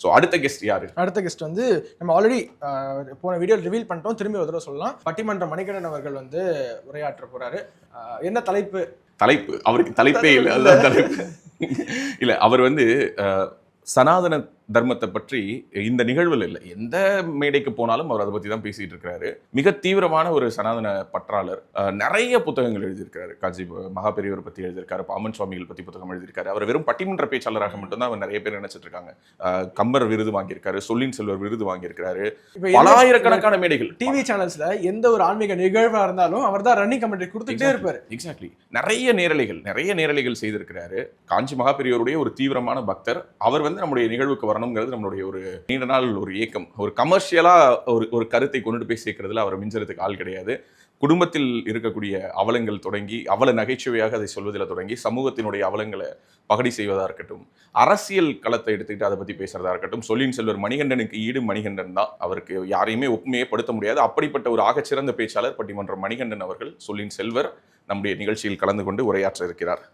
So அடுத்த guest யாரு? அடுத்த கெஸ்ட் வந்து நம்ம ஆல்ரெடி போன வீடியோ ரிவீல் பண்ணிட்டோம், திரும்பி ஒரு தடவை சொல்லலாம். பட்டிமன்ற மணிகண்டன் அவர்கள் வந்து உரையாற்ற போறாரு. என்ன தலைப்பு? அவருக்கு தலைப்பே இல்லை, அதுதான் தலைப்பு. இல்ல, அவர் வந்து சனாதன தர்மத்தை பற்றி இந்த நிகழ்வில் இல்லை, எந்த மேடைக்கு போனாலும் அவர் அதை பற்றி தான் பேசிட்டு இருக்கிறாரு. மிக தீவிரமான ஒரு சனாதன பற்றாளர். நிறைய புத்தகங்கள் எழுதியிருக்காரு. காஞ்சி மகாபெரியவர் பற்றி எழுதியிருக்காரு, பாமன் சுவாமிகள் பற்றி புத்தகம் எழுதியிருக்காரு. அவர் வெறும் பட்டிமன்ற பேச்சாளராக மட்டும்தான் அவர் நிறைய பேர் நினைச்சிட்டு இருக்காங்க. கம்பர் விருது வாங்கியிருக்காரு, சொல்லின் செல்வர் விருது வாங்கியிருக்காரு, பலாயிரக்கணக்கான மேடைகள். டிவி சேனல்ஸ்ல எந்த ஒரு ஆன்மீக நிகழ்வா இருந்தாலும் அவர் தான் ரன்னிங் கமெண்ட்ரி கொடுத்துட்டே இருப்பாரு. எக்ஸாக்ட்லி. நிறைய நேரலைகள் செய்திருக்கிறாரு. காஞ்சி மகாபெரியவருடைய ஒரு தீவிரமான பக்தர். அவர் வந்து நம்முடைய நிகழ்வுக்கு வரணுங்கிறது நம்மளுடைய ஒரு நீண்ட நாள் ஒரு ஏக்கம். ஒரு கமர்ஷியலா ஒரு கருத்தை கொண்டு போய் சேர்க்கறதுல அவர் மிஞ்சறதுக்கு ஆள் கிடையாது. குடும்பத்தில் இருக்கக்கூடிய அவலங்கள் தொடங்கி, அவல நகைச்சுவையாக அதை சொல்வதில் தொடங்கி, சமூகத்தினுடைய அவலங்களை பகடி செய்வதா இருக்கட்டும், அரசியல் களத்தை எடுத்துக்கிட்டு அதை பற்றி பேசுறதா இருக்கட்டும், சொல்லின் செல்வர் மணிகண்டனுக்கு ஈடு மணிகண்டன் தான். அவருக்கு யாரையுமே ஒப்புமையே படுத்த முடியாது. அப்படிப்பட்ட ஒரு ஆகச்சிறந்த பேச்சாளர் பட்டிமன்ற மணிகண்டன் அவர்கள், சொல்லின் செல்வர், நம்முடைய நிகழ்ச்சியில் கலந்து கொண்டு உரையாற்ற இருக்கிறார்.